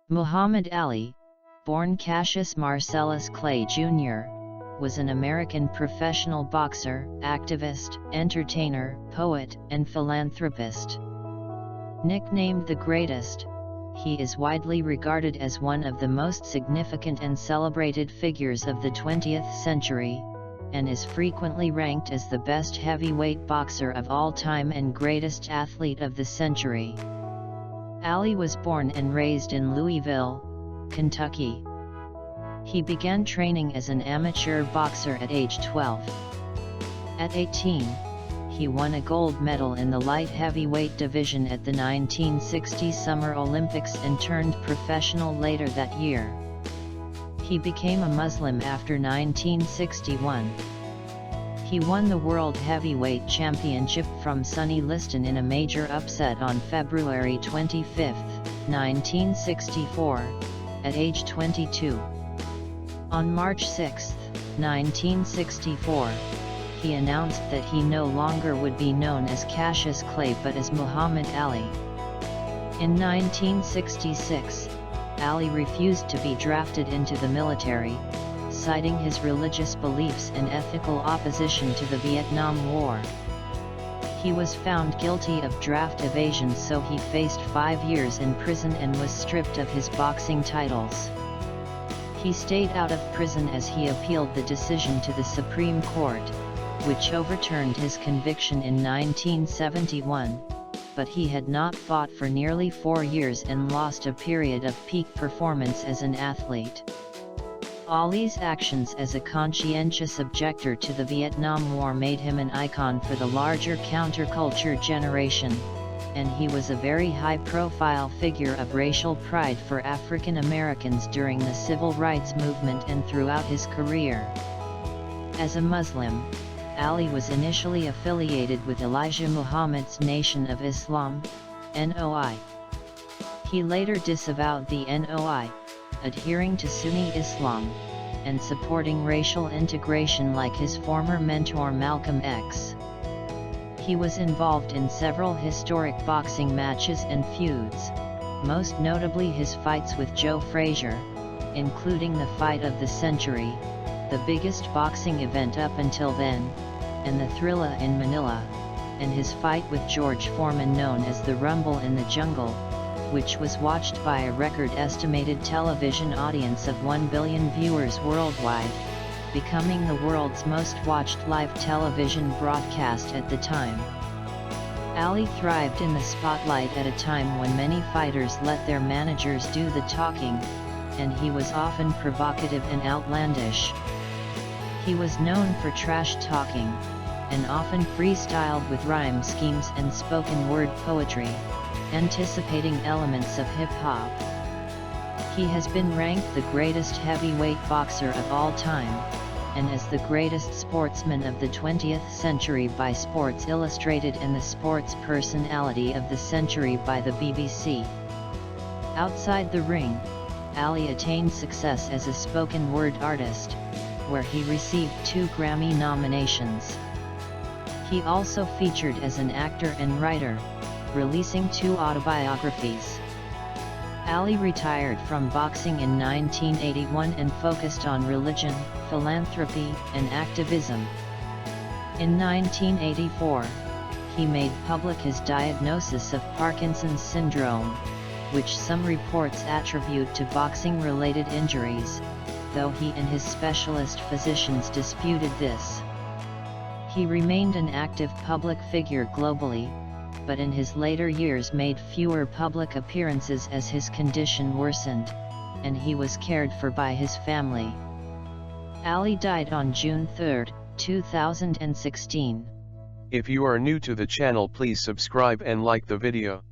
Muhammad Ali, born Cassius Marcellus Clay Jr., was an American professional boxer, activist, entertainer, poet, and philanthropist. Nicknamed the Greatest, he is widely regarded as one of the most significant and celebrated figures of the 20th century, and is frequently ranked as the best heavyweight boxer of all time and greatest athlete of the century. Ali was born and raised in Louisville, Kentucky. He began training as an amateur boxer at age 12. At 18, he won a gold medal in the light heavyweight division at the 1960 Summer Olympics and turned professional later that year. He became a Muslim after 1961. He won the World Heavyweight Championship from Sonny Liston in a major upset on February 25, 1964, at age 22. On March 6, 1964, he announced that he no longer would be known as Cassius Clay but as Muhammad Ali. In 1966, Ali refused to be drafted into the military, citing his religious beliefs and ethical opposition to the Vietnam War. He was found guilty of draft evasion, so he faced 5 years in prison and was stripped of his boxing titles. He stayed out of prison as he appealed the decision to the Supreme Court, which overturned his conviction in 1971, but he had not fought for nearly 4 years and lost a period of peak performance as an athlete. Ali's actions as a conscientious objector to the Vietnam War made him an icon for the larger counterculture generation, and he was a very high-profile figure of racial pride for African Americans during the Civil Rights Movement and throughout his career. As a Muslim, Ali was initially affiliated with Elijah Muhammad's Nation of Islam, NOI. He later disavowed the NOI, adhering to Sunni Islam, and supporting racial integration like his former mentor Malcolm X. He was involved in several historic boxing matches and feuds, most notably his fights with Joe Frazier, including the fight of the century, the biggest boxing event up until then, and the Thrilla in Manila, and his fight with George Foreman known as the Rumble in the Jungle, which was watched by a record-estimated television audience of 1 billion viewers worldwide, becoming the world's most watched live television broadcast at the time. Ali thrived in the spotlight at a time when many fighters let their managers do the talking, and he was often provocative and outlandish. He was known for trash talking, and often freestyled with rhyme schemes and spoken word poetry, anticipating elements of hip-hop. He has been ranked the greatest heavyweight boxer of all time, and as the greatest sportsman of the 20th century by Sports Illustrated and the Sports Personality of the Century by the BBC. Outside the ring, Ali attained success as a spoken word artist, where he received 2 Grammy nominations. He also featured as an actor and writer, releasing 2 autobiographies. Ali retired from boxing in 1981 and focused on religion, philanthropy, and activism. In 1984, he made public his diagnosis of Parkinson's syndrome, which some reports attribute to boxing-related injuries, though he and his specialist physicians disputed this. He remained an active public figure globally, but in his later years made fewer public appearances as his condition worsened, and he was cared for by his family. Ali died on June 3, 2016. If you are new to the channel, please subscribe and like the video.